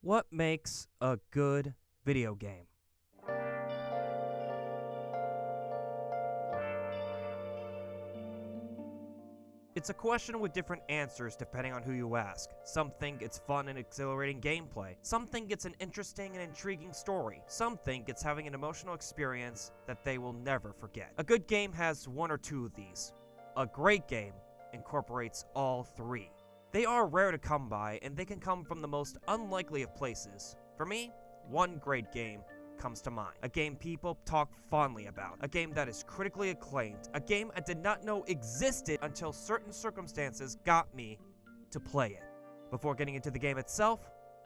What makes a good video game? It's a question with different answers depending on who you ask. Some think it's fun and exhilarating gameplay. Some think it's an interesting and intriguing story. Some think it's having an emotional experience that they will never forget. A good game has one or two of these. A great game incorporates all three. They are rare to come by, and they can come from the most unlikely of places. For me, one great game comes to mind. A game people talk fondly about. A game that is critically acclaimed. A game I did not know existed until certain circumstances got me to play it. Before getting into the game itself,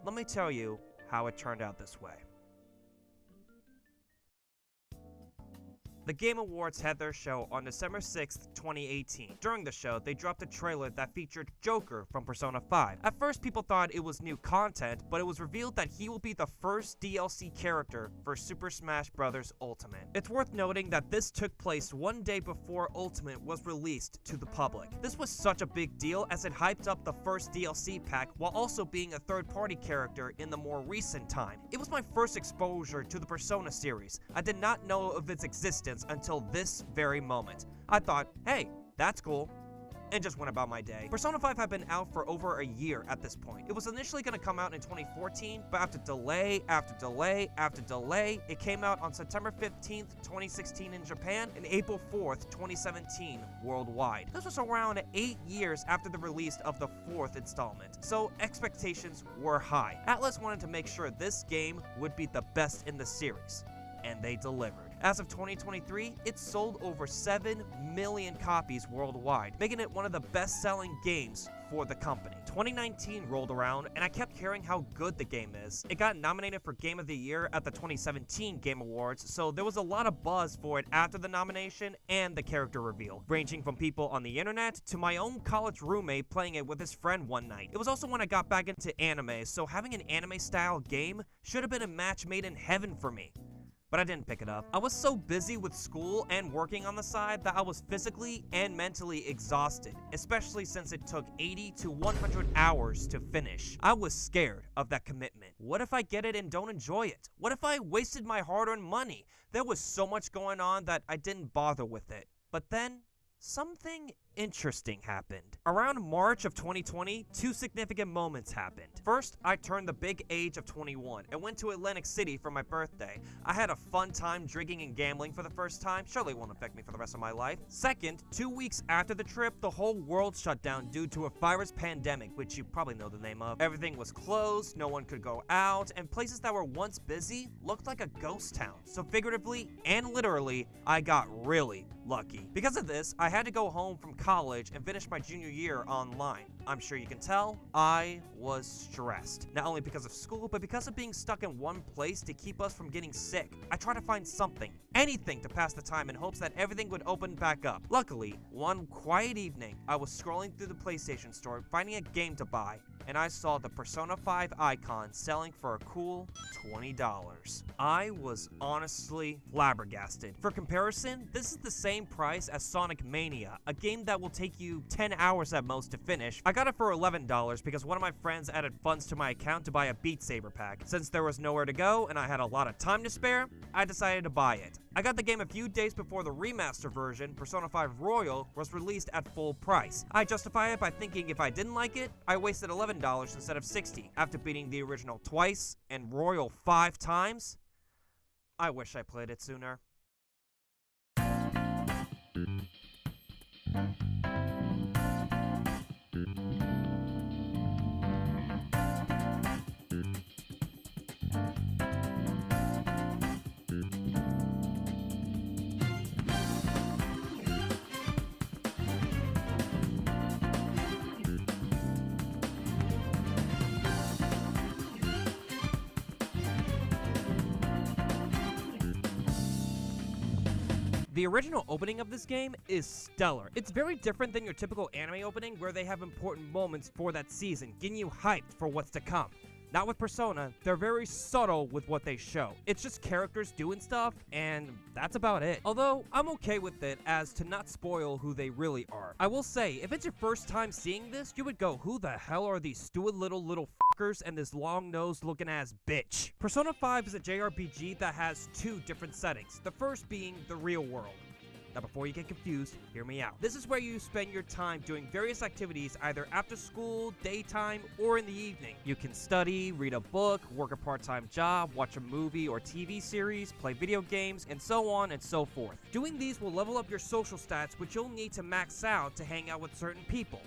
let me tell you how it turned out this way. The Game Awards had their show on December 6th, 2018. During the show, they dropped a trailer that featured Joker from Persona 5. At first, people thought it was new content, but it was revealed that he will be the first DLC character for Super Smash Bros. Ultimate. It's worth noting that this took place one day before Ultimate was released to the public. This was such a big deal as it hyped up the first DLC pack while also being a third-party character in the more recent time. It was my first exposure to the Persona series. I did not know of its existence until this very moment. I thought, hey, that's cool, and just went about my day. Persona 5 had been out for over a year at this point. It was initially going to come out in 2014, but after delay after delay after delay, it came out on September 15th, 2016 in Japan, and April 4th, 2017 worldwide. This was around 8 years after the release of the 4th installment, so expectations were high. Atlas wanted to make sure this game would be the best in the series, and they delivered. As of 2023, it sold over 7 million copies worldwide, making it one of the best-selling games for the company. 2019 rolled around, and I kept hearing how good the game is. It got nominated for Game of the Year at the 2017 Game Awards, so there was a lot of buzz for it after the nomination and the character reveal, ranging from people on the internet to my own college roommate playing it with his friend one night. It was also when I got back into anime, so having an anime-style game should have been a match made in heaven for me. But I didn't pick it up. I was so busy with school and working on the side that I was physically and mentally exhausted, especially since it took 80 to 100 hours to finish. I was scared of that commitment. What if I get it and don't enjoy it? What if I wasted my hard-earned money? There was so much going on that I didn't bother with it. But then, something interesting happened. Around March of 2020, two significant moments happened. First, I turned the big age of 21 and went to Atlantic City for my birthday. I had a fun time drinking and gambling for the first time. Surely it won't affect me for the rest of my life. Second, 2 weeks after the trip, the whole world shut down due to a virus pandemic, which you probably know the name of. Everything was closed, no one could go out, and places that were once busy looked like a ghost town. So figuratively and literally, I got really lucky. Because of this, I had to go home from college and finish my junior year online. I'm sure you can tell, I was stressed. Not only because of school, but because of being stuck in one place to keep us from getting sick. I tried to find something, anything to pass the time in hopes that everything would open back up. Luckily, one quiet evening, I was scrolling through the PlayStation store, finding a game to buy, and I saw the Persona 5 icon selling for a cool $20. I was honestly flabbergasted. For comparison, this is the same price as Sonic Mania, a game that will take you 10 hours at most to finish. I got it for $11 because one of my friends added funds to my account to buy a Beat Saber pack. Since there was nowhere to go and I had a lot of time to spare, I decided to buy it. I got the game a few days before the remaster version, Persona 5 Royal, was released at full price. I justify it by thinking if I didn't like it, I wasted $11 instead of $60. After beating the original twice and Royal 5 times, I wish I played it sooner. The original opening of this game is stellar. It's very different than your typical anime opening where they have important moments for that season, getting you hyped for what's to come. Not with Persona, they're very subtle with what they show. It's just characters doing stuff, and that's about it. Although, I'm okay with it as to not spoil who they really are. I will say, if it's your first time seeing this, you would go, who the hell are these stupid little fuckers and this long-nosed looking ass bitch? Persona 5 is a JRPG that has two different settings, the first being the real world. Now before you get confused, hear me out. This is where you spend your time doing various activities either after school, daytime, or in the evening. You can study, read a book, work a part-time job, watch a movie or TV series, play video games, and so on and so forth. Doing these will level up your social stats, which you'll need to max out to hang out with certain people.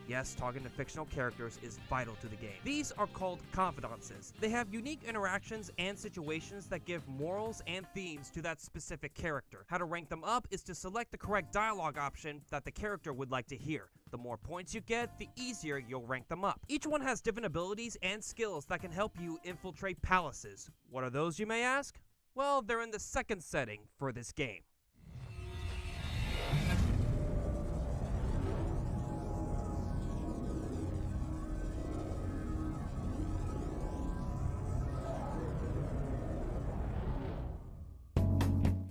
Yes, talking to fictional characters is vital to the game. These are called confidences. They have unique interactions and situations that give morals and themes to that specific character. How to rank them up is to select the correct dialogue option that the character would like to hear. The more points you get, the easier you'll rank them up. Each one has different abilities and skills that can help you infiltrate palaces. What are those, you may ask? Well, they're in the second setting for this game.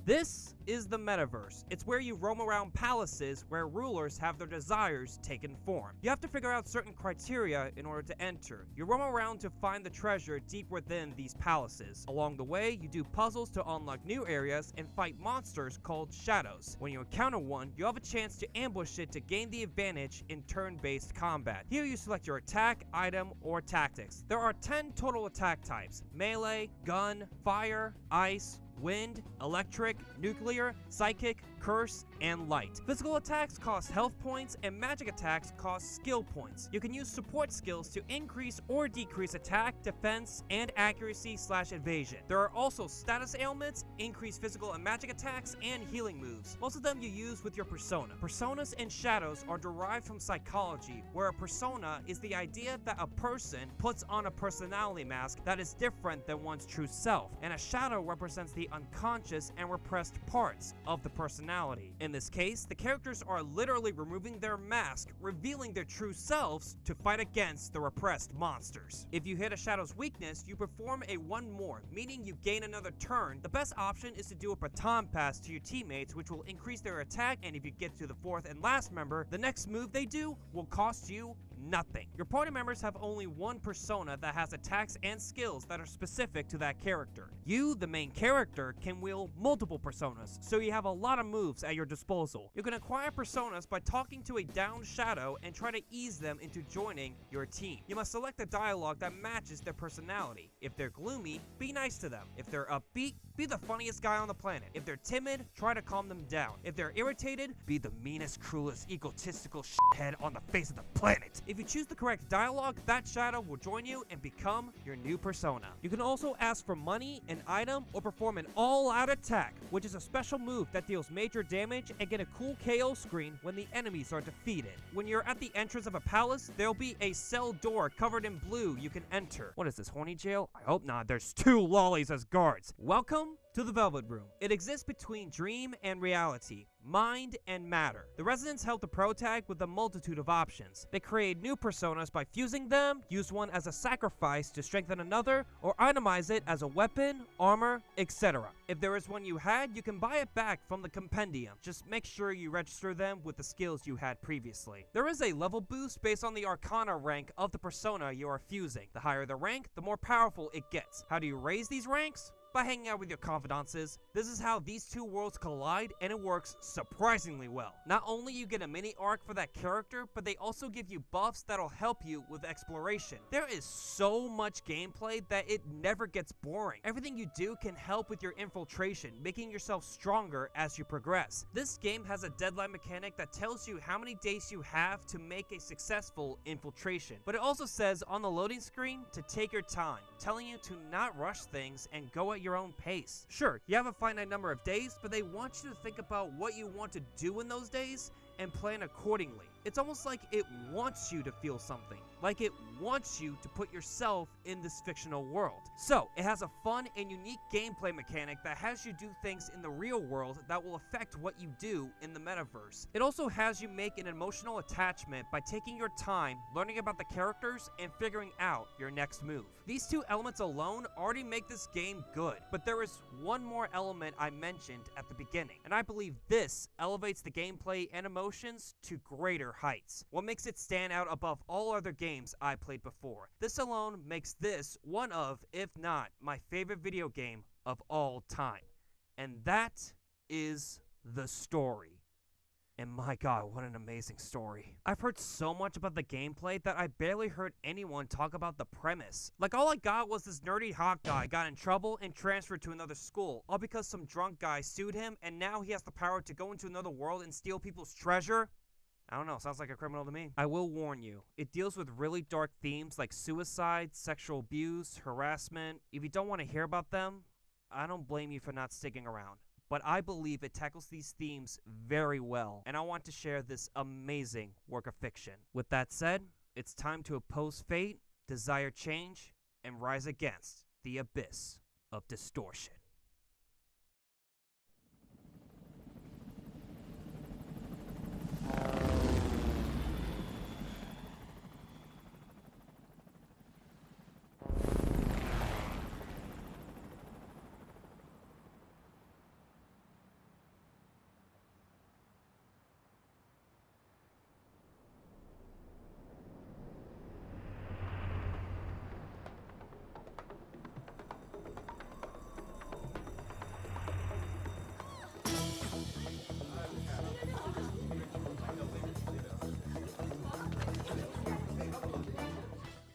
This is the metaverse. It's where you roam around palaces where rulers have their desires taken form. You have to figure out certain criteria in order to enter. You roam around to find the treasure deep within these palaces. Along the way, you do puzzles to unlock new areas and fight monsters called shadows. When you encounter one, you have a chance to ambush it to gain the advantage in turn-based combat. Here you select your attack, item, or tactics. There are 10 total attack types: melee, gun, fire, ice, wind, electric, nuclear, psychic, curse, and light. Physical attacks cost health points, and magic attacks cost skill points. You can use support skills to increase or decrease attack, defense, and accuracy/evasion. There are also status ailments, increased physical and magic attacks, and healing moves. Most of them you use with your persona. Personas and shadows are derived from psychology, where a persona is the idea that a person puts on a personality mask that is different than one's true self, and a shadow represents the unconscious and repressed parts of the personality. In this case, the characters are literally removing their mask, revealing their true selves to fight against the repressed monsters. If you hit a shadow's weakness, you perform a one more, meaning you gain another turn. The best option is to do a baton pass to your teammates, which will increase their attack, and if you get to the fourth and last member, the next move they do will cost you nothing. Your party members have only one persona that has attacks and skills that are specific to that character. You, the main character, can wield multiple personas, so you have a lot of moves at your disposal. You can acquire personas by talking to a downed shadow and try to ease them into joining your team. You must select a dialogue that matches their personality. If they're gloomy, be nice to them. If they're upbeat, be the funniest guy on the planet. If they're timid, try to calm them down. If they're irritated, be the meanest, cruelest, egotistical shithead on the face of the planet. If you choose the correct dialogue, that shadow will join you and become your new persona. You can also ask for money, an item, or perform an all-out attack, which is a special move that deals major damage and get a cool KO screen when the enemies are defeated. When you're at the entrance of a palace, there'll be a cell door covered in blue you can enter. What is this, horny jail? I hope not. There's 2 lollies as guards. Welcome to the Velvet Room. It exists between dream and reality, mind and matter. The residents help the protag with a multitude of options. They create new personas by fusing them, use one as a sacrifice to strengthen another, or itemize it as a weapon, armor, etc. If there is one you had, you can buy it back from the compendium. Just make sure you register them with the skills you had previously. There is a level boost based on the arcana rank of the persona you are fusing. The higher the rank, the more powerful it gets. How do you raise these ranks? By hanging out with your confidences. This is how these two worlds collide, and it works surprisingly well. Not only you get a mini arc for that character, but they also give you buffs that'll help you with exploration. There is so much gameplay that it never gets boring. Everything you do can help with your infiltration, making yourself stronger as you progress. This game has a deadline mechanic that tells you how many days you have to make a successful infiltration, but it also says on the loading screen to take your time, telling you to not rush things and go at your own pace. Sure, you have a finite number of days, but they want you to think about what you want to do in those days and plan accordingly. It's almost like it wants you to feel something, like it wants you to put yourself in this fictional world. So, it has a fun and unique gameplay mechanic that has you do things in the real world that will affect what you do in the metaverse. It also has you make an emotional attachment by taking your time, learning about the characters, and figuring out your next move. These two elements alone already make this game good, but there is one more element I mentioned at the beginning, and I believe this elevates the gameplay and emotions to greater heights. What makes it stand out above all other games I played before. This alone makes this one of, if not, my favorite video game of all time. And that is the story. And my god, what an amazing story. I've heard so much about the gameplay that I barely heard anyone talk about the premise. Like, all I got was this nerdy hot guy got in trouble and transferred to another school, all because some drunk guy sued him and now he has the power to go into another world and steal people's treasure? I don't know, sounds like a criminal to me. I will warn you, it deals with really dark themes like suicide, sexual abuse, harassment. If you don't want to hear about them, I don't blame you for not sticking around. But I believe it tackles these themes very well, and I want to share this amazing work of fiction. With that said, it's time to oppose fate, desire change, and rise against the abyss of distortion.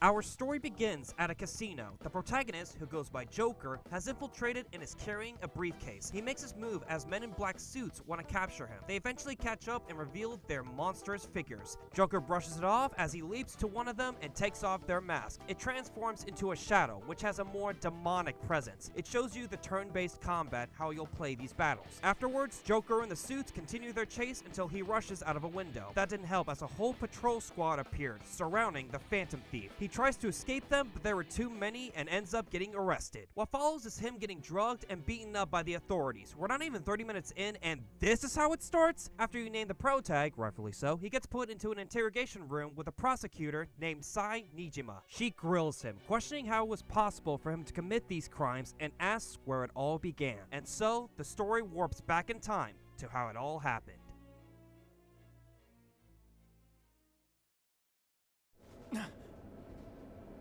Our story begins at a casino. The protagonist, who goes by Joker, has infiltrated and is carrying a briefcase. He makes his move as men in black suits want to capture him. They eventually catch up and reveal their monstrous figures. Joker brushes it off as he leaps to one of them and takes off their mask. It transforms into a shadow, which has a more demonic presence. It shows you the turn-based combat, how you'll play these battles. Afterwards, Joker and the suits continue their chase until he rushes out of a window. That didn't help as a whole patrol squad appeared, surrounding the Phantom Thief. He tries to escape them, but there were too many and ends up getting arrested. What follows is him getting drugged and beaten up by the authorities. We're not even 30 minutes in, and this is how it starts? After you name the protag, rightfully so, he gets put into an interrogation room with a prosecutor named Sai Nijima. She grills him, questioning how it was possible for him to commit these crimes and asks where it all began. And so, the story warps back in time to how it all happened.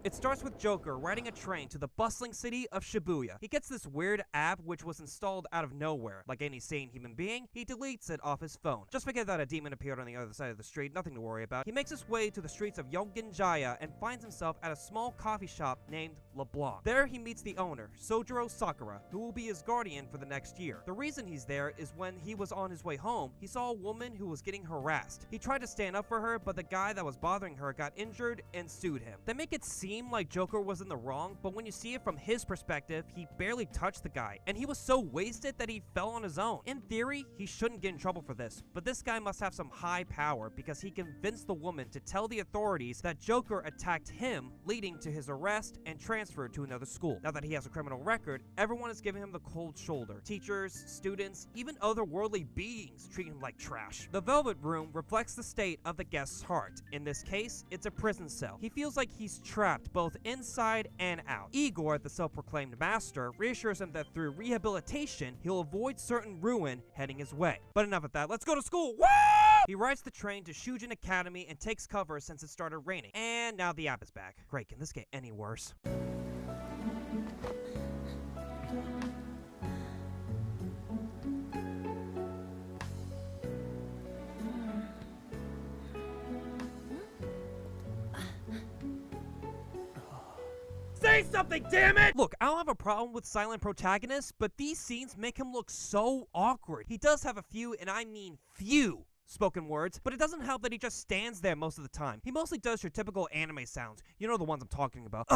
It starts with Joker riding a train to the bustling city of Shibuya. He gets this weird app which was installed out of nowhere. Like any sane human being, he deletes it off his phone. Just forget that a demon appeared on the other side of the street, nothing to worry about. He makes his way to the streets of Yonginjaya and finds himself at a small coffee shop named LeBlanc. There he meets the owner, Sojiro Sakura, who will be his guardian for the next year. The reason he's there is when he was on his way home, he saw a woman who was getting harassed. He tried to stand up for her, but the guy that was bothering her got injured and sued him. They make it seem like Joker was in the wrong, but when you see it from his perspective, he barely touched the guy, and he was so wasted that he fell on his own. In theory, he shouldn't get in trouble for this, but this guy must have some high power because he convinced the woman to tell the authorities that Joker attacked him, leading to his arrest and transfer to another school. Now that he has a criminal record, everyone is giving him the cold shoulder. Teachers, students, even otherworldly beings treat him like trash. The Velvet Room reflects the state of the guest's heart. In this case, it's a prison cell. He feels like he's trapped both inside and out. Igor, the self-proclaimed master, reassures him that through rehabilitation, he'll avoid certain ruin heading his way. But enough of that, let's go to school! Woo! He rides the train to Shujin Academy and takes cover since it started raining. And now the app is back. Great, can this get any worse? Say something, damn it! Look, I don't have a problem with silent protagonists, but these scenes make him look so awkward. He does have a few, and I mean few, spoken words, but it doesn't help that he just stands there most of the time. He mostly does your typical anime sounds. You know the ones I'm talking about.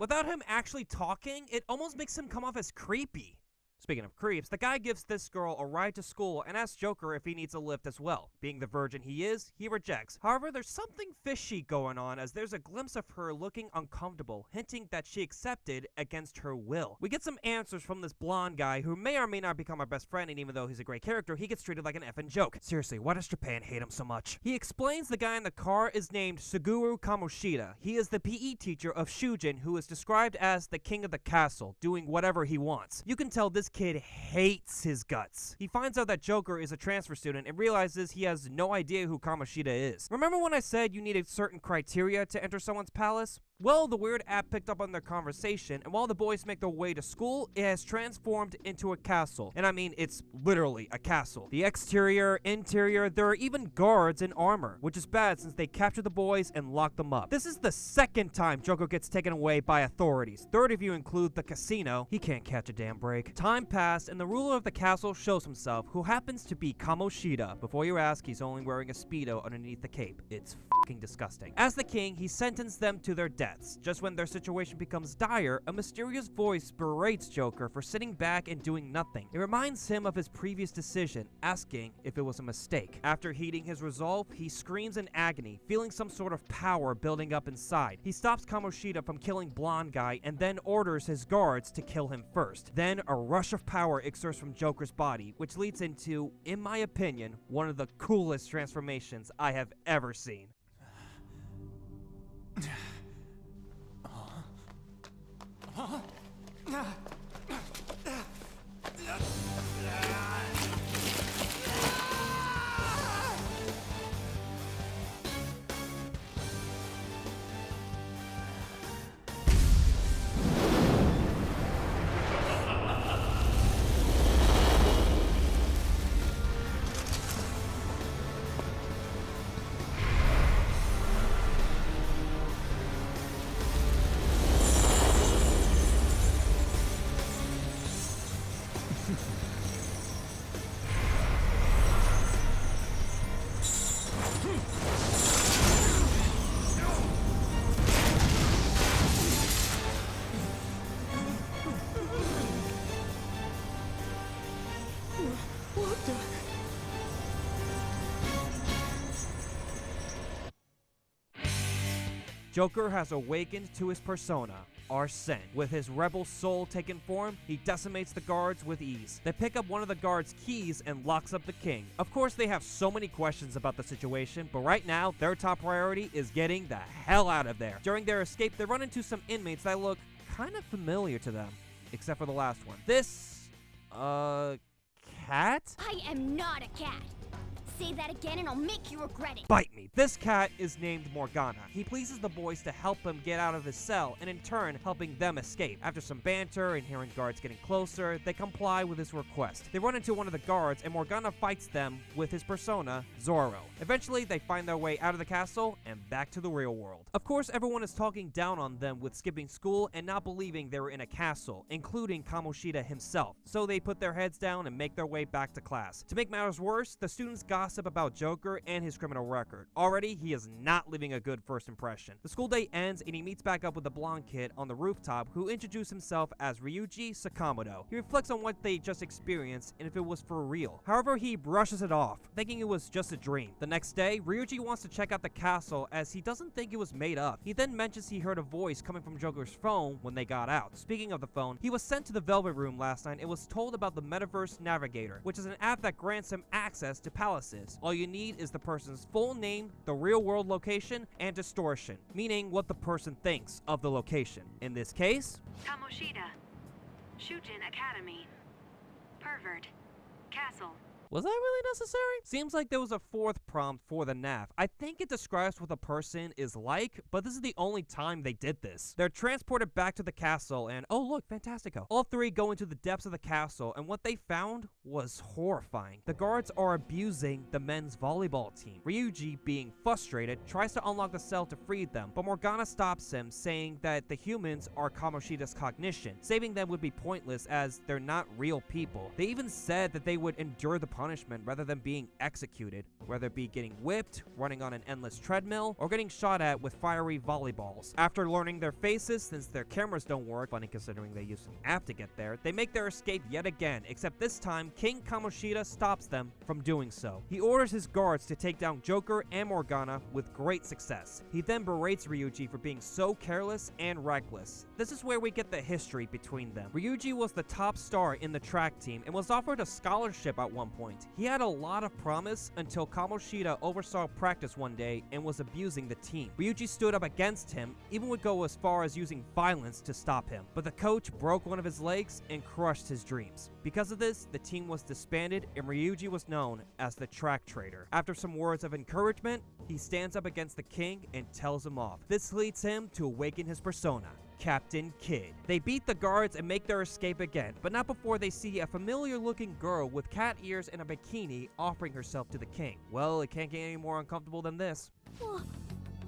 Without him actually talking, it almost makes him come off as creepy. Speaking of creeps, the guy gives this girl a ride to school and asks Joker if he needs a lift as well. Being the virgin he is, he rejects. However, there's something fishy going on as there's a glimpse of her looking uncomfortable, hinting that she accepted against her will. We get some answers from this blonde guy who may or may not become our best friend, and even though he's a great character, he gets treated like an effing joke. Seriously, why does Japan hate him so much? He explains the guy in the car is named Suguru Kamoshida. He is the PE teacher of Shujin, who is described as the king of the castle, doing whatever he wants. You can tell this kid hates his guts. He finds out that Joker is a transfer student and realizes he has no idea who Kamoshida is. Remember when I said you needed certain criteria to enter someone's palace? Well, the weird app picked up on their conversation, and while the boys make their way to school, it has transformed into a castle. And I mean, it's literally a castle. The exterior, interior, there are even guards in armor, which is bad since they captured the boys and locked them up. This is the second time Joker gets taken away by authorities. Third if you include the casino. He can't catch a damn break. Time passed, and the ruler of the castle shows himself, who happens to be Kamoshida. Before you ask, he's only wearing a Speedo underneath the cape. It's fucking disgusting. As the king, he sentenced them to their death. Just when their situation becomes dire, a mysterious voice berates Joker for sitting back and doing nothing. It reminds him of his previous decision, asking if it was a mistake. After heeding his resolve, he screams in agony, feeling some sort of power building up inside. He stops Kamoshida from killing Blonde Guy and then orders his guards to kill him first. Then a rush of power exerts from Joker's body, which leads into, in my opinion, one of the coolest transformations I have ever seen. Joker has awakened to his persona, Arsene. With his rebel soul taken form, he decimates the guards with ease. They pick up one of the guards' keys and locks up the king. Of course, they have so many questions about the situation, but right now, their top priority is getting the hell out of there. During their escape, they run into some inmates that look kind of familiar to them, except for the last one. This, cat? I am not a cat. Say that again and I'll make you regret it. Bite me. This cat is named Morgana. He pleases the boys to help him get out of his cell and in turn helping them escape. After some banter and hearing guards getting closer, they comply with his request. They run into one of the guards and Morgana fights them with his persona, Zorro. Eventually, they find their way out of the castle and back to the real world. Of course, everyone is talking down on them with skipping school and not believing they were in a castle, including Kamoshida himself. So they put their heads down and make their way back to class. To make matters worse, the students gossip about Joker and his criminal record. Already, he is not leaving a good first impression. The school day ends and he meets back up with the blonde kid on the rooftop who introduced himself as Ryuji Sakamoto. He reflects on what they just experienced and if it was for real. However, he brushes it off, thinking it was just a dream. The next day, Ryuji wants to check out the castle as he doesn't think it was made up. He then mentions he heard a voice coming from Joker's phone when they got out. Speaking of the phone, he was sent to the Velvet Room last night and was told about the Metaverse Navigator, which is an app that grants him access to palaces. All you need is the person's full name, the real world location, and distortion, meaning what the person thinks of the location. In this case, Kamoshida, Shujin Academy, Pervert, Castle. was that really necessary? Seems like there was a fourth prompt for the nav. I think it describes what a person is like, but this is the only time they did this. They're transported back to the castle and, oh look, Fantastico. All three go into the depths of the castle and what they found was horrifying. The guards are abusing the men's volleyball team. Ryuji, being frustrated, tries to unlock the cell to free them, but Morgana stops him, saying that the humans are Kamoshida's cognition. Saving them would be pointless as they're not real people. They even said that they would endure the punishment rather than being executed, whether it be getting whipped, running on an endless treadmill, or getting shot at with fiery volleyballs. After learning their faces, since their cameras don't work, funny considering they used an app to get there, they make their escape yet again, except this time, King Kamoshida stops them from doing so. He orders his guards to take down Joker and Morgana with great success. He then berates Ryuji for being so careless and reckless. This is where we get the history between them. Ryuji was the top star in the track team and was offered a scholarship at one point. He had a lot of promise until Kamoshida oversaw practice one day and was abusing the team. Ryuji stood up against him, even would go as far as using violence to stop him. But the coach broke one of his legs and crushed his dreams. Because of this, the team was disbanded and Ryuji was known as the track traitor. After some words of encouragement, he stands up against the king and tells him off. This leads him to awaken his persona, Captain Kidd. They beat the guards and make their escape again, but not before they see a familiar looking girl with cat ears and a bikini offering herself to the king. Well, it can't get any more uncomfortable than this.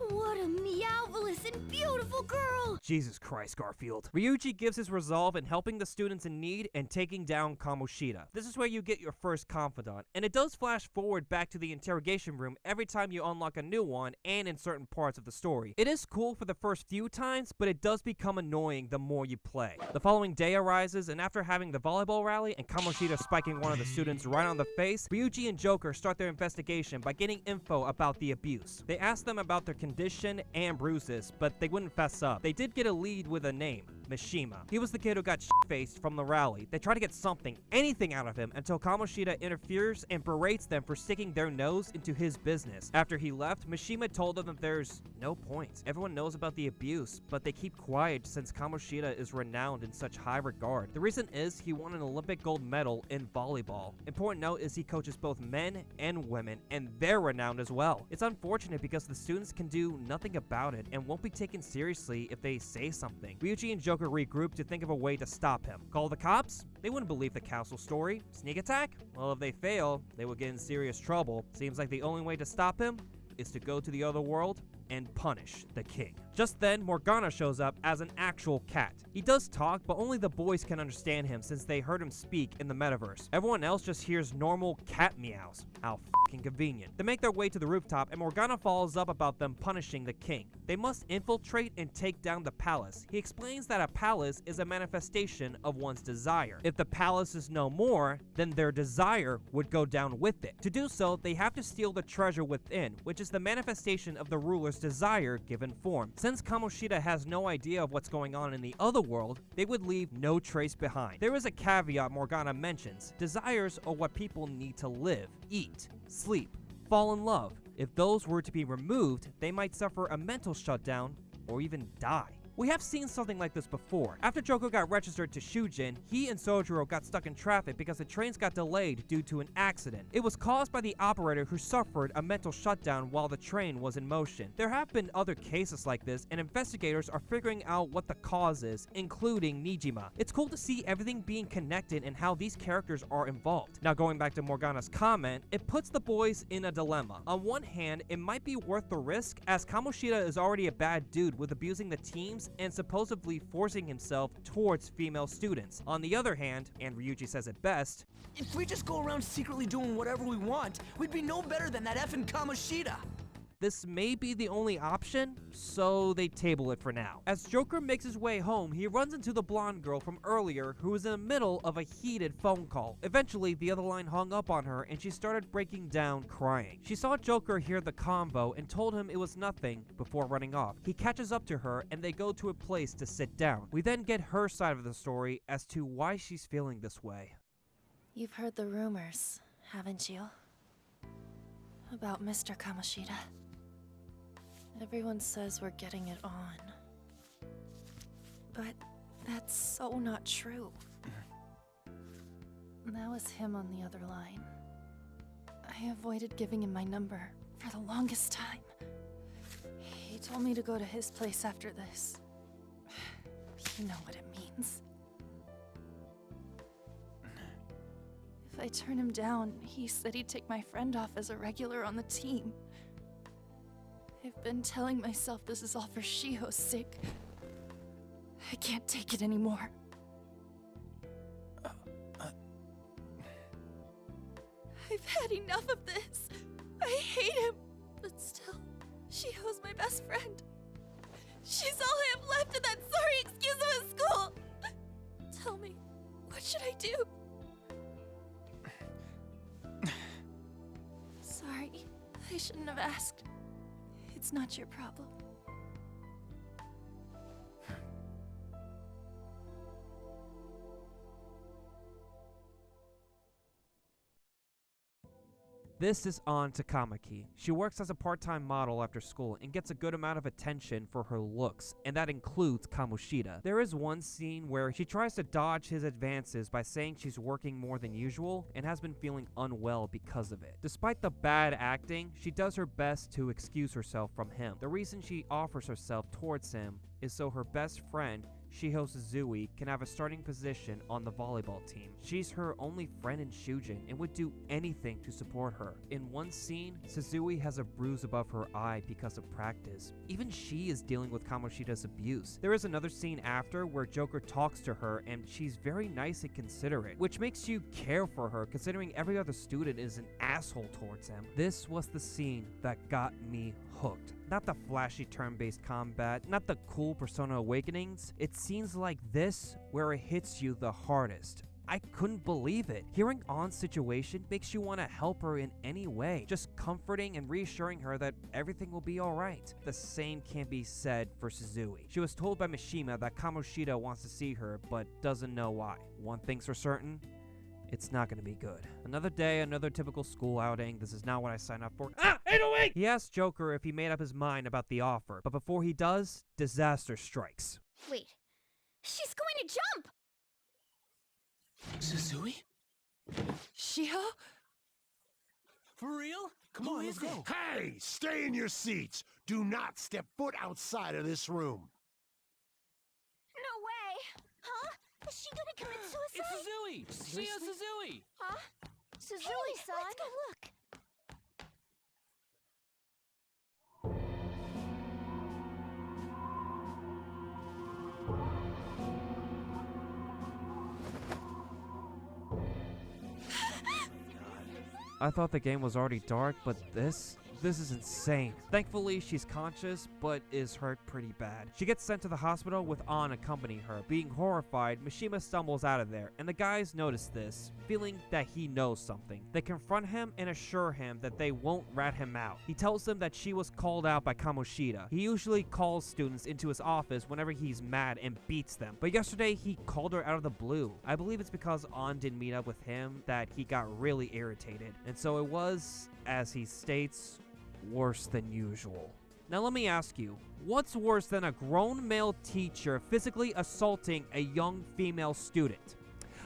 What a meowvelous and beautiful girl! Jesus Christ, Garfield. Ryuji gives his resolve in helping the students in need and taking down Kamoshida. This is where you get your first confidant, and it does flash forward back to the interrogation room every time you unlock a new one and in certain parts of the story. It is cool for the first few times, but it does become annoying the more you play. The following day arises, and after having the volleyball rally and Kamoshida spiking one of the students right on the face, Ryuji and Joker start their investigation by getting info about the abuse. They ask them about their condition and bruises, but they wouldn't fess up. They did get a lead with a name, Mishima. He was the kid who got shit-faced from the rally. They try to get something, anything out of him until Kamoshida interferes and berates them for sticking their nose into his business. After he left, Mishima told them that there's no point. Everyone knows about the abuse, but they keep quiet since Kamoshida is renowned in such high regard. The reason is he won an Olympic gold medal in volleyball. Important note is he coaches both men and women, and they're renowned as well. It's unfortunate because the students can do nothing about it and won't be taken seriously if they say something. Ryuji and Joker regroup to think of a way to stop him. Call the cops? They wouldn't believe the castle story. Sneak attack? Well, if they fail, they would get in serious trouble. Seems like the only way to stop him is to go to the other world and punish the king. Just then, Morgana shows up as an actual cat. He does talk, but only the boys can understand him since they heard him speak in the metaverse. Everyone else just hears normal cat meows. How fucking convenient. They make their way to the rooftop, and Morgana follows up about them punishing the king. They must infiltrate and take down the palace. He explains that a palace is a manifestation of one's desire. If the palace is no more, then their desire would go down with it. To do so, they have to steal the treasure within, which is the manifestation of the ruler's desire given form. Since Kamoshida has no idea of what's going on in the other world, they would leave no trace behind. There is a caveat Morgana mentions. Desires are what people need to live, eat, sleep, fall in love. If those were to be removed, they might suffer a mental shutdown or even die. We have seen something like this before. After Joker got registered to Shujin, he and Sojiro got stuck in traffic because the trains got delayed due to an accident. It was caused by the operator who suffered a mental shutdown while the train was in motion. There have been other cases like this, and investigators are figuring out what the cause is, including Nijima. It's cool to see everything being connected and how these characters are involved. Now going back to Morgana's comment, it puts the boys in a dilemma. On one hand, it might be worth the risk, as Kamoshida is already a bad dude with abusing the teams and supposedly forcing himself towards female students. On the other hand, and Ryuji says it best, if we just go around secretly doing whatever we want, we'd be no better than that effing Kamoshida. this may be the only option, so they table it for now. As Joker makes his way home, he runs into the blonde girl from earlier who was in the middle of a heated phone call. Eventually, the other line hung up on her and she started breaking down crying. She saw Joker hear the convo and told him it was nothing before running off. He catches up to her and they go to a place to sit down. We then get her side of the story as to why she's feeling this way. You've heard the rumors, haven't you? About Mr. Kamoshida. Everyone says we're getting it on. But that's so not true. That was him on the other line. I avoided giving him my number for the longest time. He told me to go to his place after this. You know what it means. If I turn him down, he said he'd take my friend off as a regular on the team. I've been telling myself this is all for Shiho's sake. I can't take it anymore. I've had enough of this. I hate him. But still, Shiho's my best friend. She's all I have left in that sorry excuse of a school. Tell me, what should I do? Sorry, I shouldn't have asked. It's not your problem. This is on to Kamaki. She works as a part-time model after school and gets a good amount of attention for her looks, and that includes Kamoshida. There is one scene where she tries to dodge his advances by saying she's working more than usual and has been feeling unwell because of it. Despite the bad acting, she does her best to excuse herself from him. The reason she offers herself towards him is so her best friend, Shiho Suzui, can have a starting position on the volleyball team. She's her only friend in Shujin and would do anything to support her. In one scene, Suzui has a bruise above her eye because of practice. Even she is dealing with Kamoshida's abuse. There is another scene after where Joker talks to her and she's very nice and considerate, which makes you care for her considering every other student is an asshole towards him. This was the scene that got me hooked. Not the flashy turn-based combat, not the cool Persona Awakenings. It's scenes like this where it hits you the hardest. I couldn't believe it. Hearing On's situation makes you want to help her in any way, just comforting and reassuring her that everything will be alright. The same can't be said for Suzui. She was told by Mishima that Kamoshida wants to see her, but doesn't know why. One thing's for certain, it's not gonna be good. Another day, another typical school outing. This is not what I signed up for. 808! He asks Joker if he made up his mind about the offer, but before he does, disaster strikes. Wait, she's going to jump! Suzui? Shiho? For real? Come on, let's go. Hey, stay in your seats. Do not step foot outside of this room. No way! Huh? Is she gonna commit suicide? It's Suzui! Shiho Suzui! Huh? Suzui-san? Let's go look. I thought the game was already dark, but this is insane. Thankfully, she's conscious, but is hurt pretty bad. She gets sent to the hospital with An accompanying her. Being horrified, Mishima stumbles out of there, and the guys notice this, feeling that he knows something. They confront him and assure him that they won't rat him out. He tells them that she was called out by Kamoshida. He usually calls students into his office whenever he's mad and beats them, but yesterday he called her out of the blue. I believe it's because An didn't meet up with him that he got really irritated, and so it was, as he states, worse than usual. Now let me ask you, what's worse than a grown male teacher physically assaulting a young female student?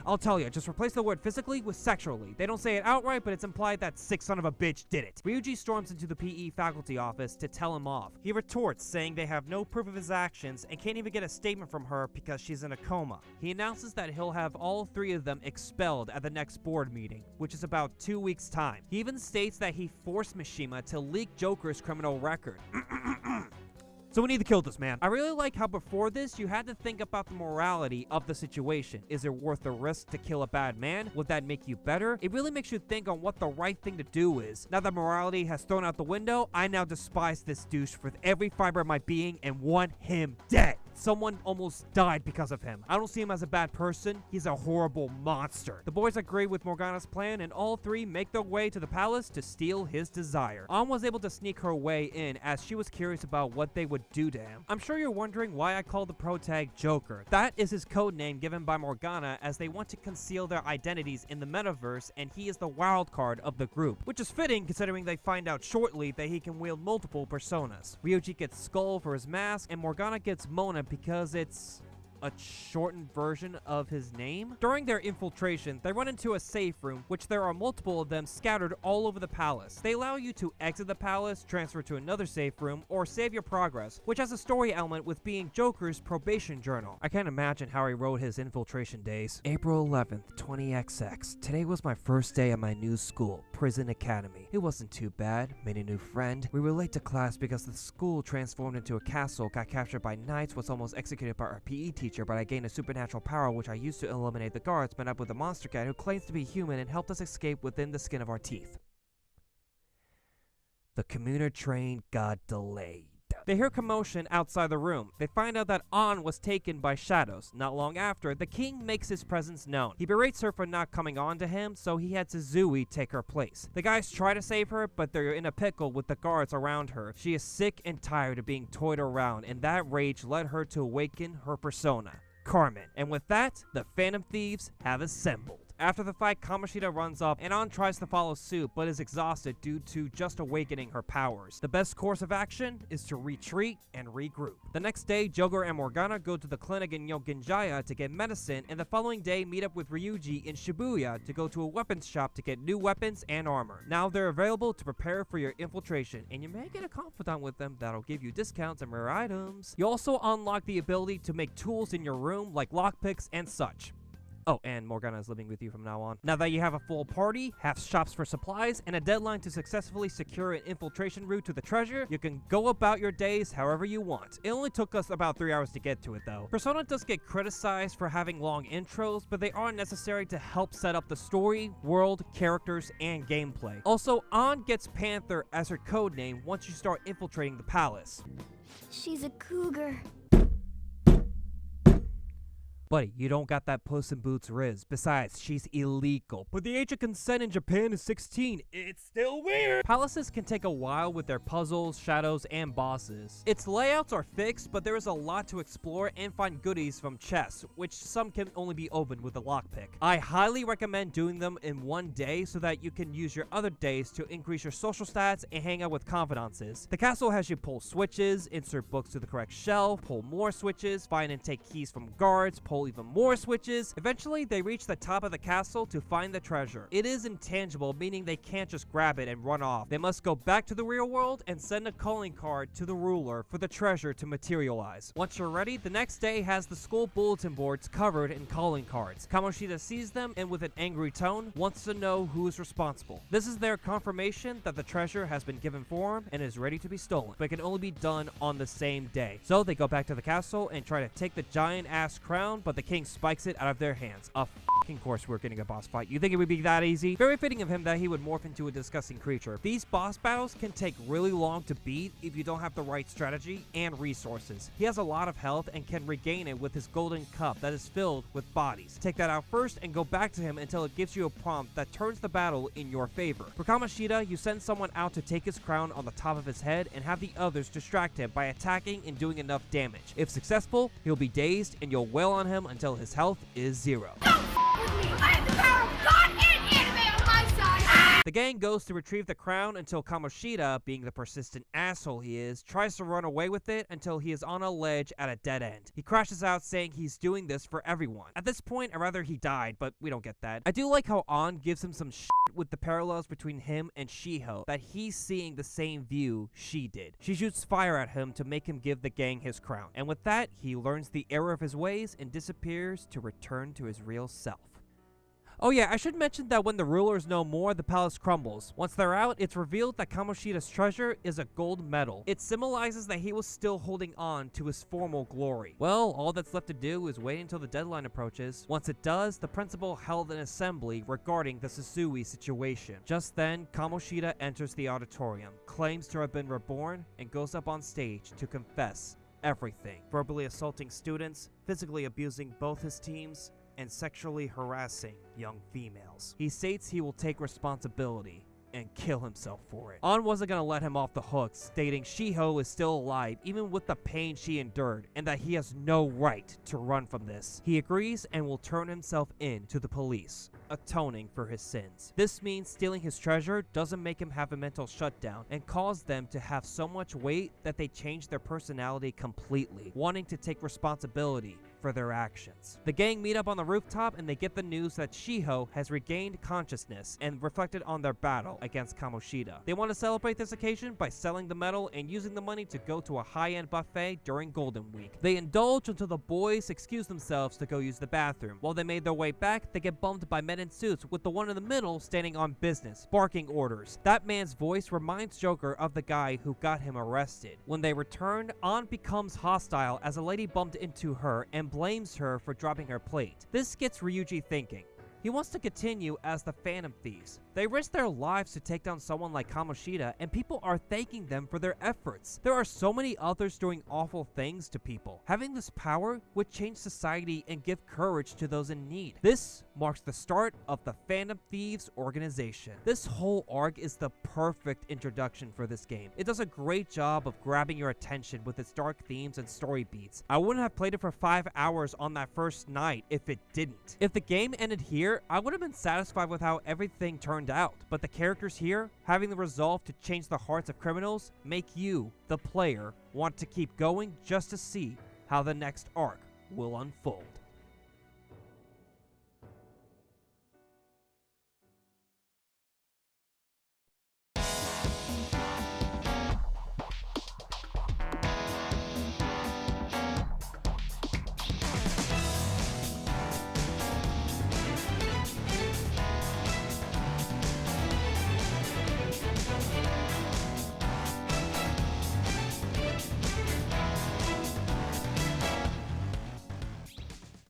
I'll tell you, just replace the word physically with sexually. They don't say it outright, but it's implied that sick son of a bitch did it. Ryuji storms into the PE faculty office to tell him off. He retorts, saying they have no proof of his actions and can't even get a statement from her because she's in a coma. He announces that he'll have all three of them expelled at the next board meeting, which is about 2 weeks' time. He even states that he forced Mishima to leak Joker's criminal record. So we need to kill this man. I really like how before this, you had to think about the morality of the situation. Is it worth the risk to kill a bad man? Would that make you better? It really makes you think on what the right thing to do is. Now that morality has thrown out the window, I now despise this douche with every fiber of my being and want him dead. Someone almost died because of him. I don't see him as a bad person. He's a horrible monster. The boys agree with Morgana's plan, and all three make their way to the palace to steal his desire. An was able to sneak her way in as she was curious about what they would do to him. I'm sure you're wondering why I call the protag Joker. That is his code name given by Morgana, as they want to conceal their identities in the metaverse, and he is the wild card of the group, which is fitting considering they find out shortly that he can wield multiple personas. Ryuji gets Skull for his mask, and Morgana gets Mona because it's a shortened version of his name. During their infiltration, they run into a safe room, which there are multiple of them scattered all over the palace. They allow you to exit the palace, transfer to another safe room, or save your progress, which has a story element with being Joker's probation journal. I can't imagine how he wrote his infiltration days. April 11th, 20XX. Today was my first day at my new school, Prison Academy. It wasn't too bad, made a new friend. We were late to class because the school transformed into a castle, got captured by knights, was almost executed by our PE teacher, teacher, but I gained a supernatural power which I used to eliminate the guards, met up with a monster cat who claims to be human and helped us escape within the skin of our teeth. The commuter train got delayed. They hear commotion outside the room. They find out that An was taken by shadows. Not long after, the king makes his presence known. He berates her for not coming on to him, so he had Suzui take her place. The guys try to save her, but they're in a pickle with the guards around her. She is sick and tired of being toyed around, and that rage led her to awaken her persona, Carmen. And with that, the Phantom Thieves have assembled. After the fight, Kamoshida runs up, and An tries to follow suit, but is exhausted due to just awakening her powers. The best course of action is to retreat and regroup. The next day, Joker and Morgana go to the clinic in Yokinjaya to get medicine, and the following day meet up with Ryuji in Shibuya to go to a weapons shop to get new weapons and armor. Now they're available to prepare for your infiltration, and you may get a confidant with them that'll give you discounts and rare items. You also unlock the ability to make tools in your room like lockpicks and such. Oh, and Morgana is living with you from now on. Now that you have a full party, have shops for supplies, and a deadline to successfully secure an infiltration route to the treasure, you can go about your days however you want. It only took us about 3 hours to get to it though. Persona does get criticized for having long intros, but they are necessary to help set up the story, world, characters, and gameplay. Also, An gets Panther as her codename once you start infiltrating the palace. She's a cougar. Buddy, you don't got that Puss in Boots riz. Besides, she's illegal. But the age of consent in Japan is 16. It's still weird. Palaces can take a while with their puzzles, shadows, and bosses. Its layouts are fixed, but there is a lot to explore and find goodies from chests, which some can only be opened with a lockpick. I highly recommend doing them in one day so that you can use your other days to increase your social stats and hang out with confidences. The castle has you pull switches, insert books to the correct shelf, pull more switches, find and take keys from guards, pull even more switches. Eventually, they reach the top of the castle to find the treasure. It is intangible, meaning they can't just grab it and run off. They must go back to the real world and send a calling card to the ruler for the treasure to materialize. Once you're ready, the next day has the school bulletin boards covered in calling cards. Kamoshida sees them and with an angry tone wants to know who is responsible. This is their confirmation that the treasure has been given form and is ready to be stolen, but it can only be done on the same day. So they go back to the castle and try to take the giant ass crown, but the king spikes it out of their hands. Of course we're getting a boss fight. You think it would be that easy? Very fitting of him that he would morph into a disgusting creature. These boss battles can take really long to beat if you don't have the right strategy and resources. He has a lot of health and can regain it with his golden cup that is filled with bodies. Take that out first and go back to him until it gives you a prompt that turns the battle in your favor. For Kamoshida, you send someone out to take his crown on the top of his head and have the others distract him by attacking and doing enough damage. If successful, he'll be dazed and you'll wail on him until his health is 0. The gang goes to retrieve the crown until Kamoshida, being the persistent asshole he is, tries to run away with it until he is on a ledge at a dead end. He crashes out saying he's doing this for everyone. At this point, I'd rather he died, but we don't get that. I do like how An gives him some shit with the parallels between him and Shiho, that he's seeing the same view she did. She shoots fire at him to make him give the gang his crown. And with that, he learns the error of his ways and disappears to return to his real self. Oh yeah, I should mention that when the rulers know more, the palace crumbles. Once they're out, it's revealed that Kamoshida's treasure is a gold medal. It symbolizes that he was still holding on to his formal glory. Well, all that's left to do is wait until the deadline approaches. Once it does, the principal held an assembly regarding the Suzui situation. Just then, Kamoshida enters the auditorium, claims to have been reborn, and goes up on stage to confess everything. Verbally assaulting students, physically abusing both his teams, and sexually harassing young females. He states he will take responsibility and kill himself for it. An wasn't gonna let him off the hook, stating Shiho is still alive even with the pain she endured and that he has no right to run from this. He agrees and will turn himself in to the police, atoning for his sins. This means stealing his treasure doesn't make him have a mental shutdown and cause them to have so much weight that they change their personality completely, wanting to take responsibility for their actions. The gang meet up on the rooftop and they get the news that Shiho has regained consciousness and reflected on their battle against Kamoshida. They want to celebrate this occasion by selling the medal and using the money to go to a high-end buffet during Golden Week. They indulge until the boys excuse themselves to go use the bathroom. While they made their way back, they get bumped by men in suits with the one in the middle standing on business, barking orders. That man's voice reminds Joker of the guy who got him arrested. When they return, An becomes hostile as a lady bumped into her and and blames her for dropping her plate. This gets Ryuji thinking. He wants to continue as the Phantom Thieves. They risk their lives to take down someone like Kamoshida, and people are thanking them for their efforts. There are so many others doing awful things to people. Having this power would change society and give courage to those in need. This marks the start of the Phantom Thieves organization. This whole arc is the perfect introduction for this game. It does a great job of grabbing your attention with its dark themes and story beats. I wouldn't have played it for 5 hours on that first night if it didn't. If the game ended here, I would have been satisfied with how everything turned out, but the characters here, having the resolve to change the hearts of criminals, make you, the player, want to keep going just to see how the next arc will unfold.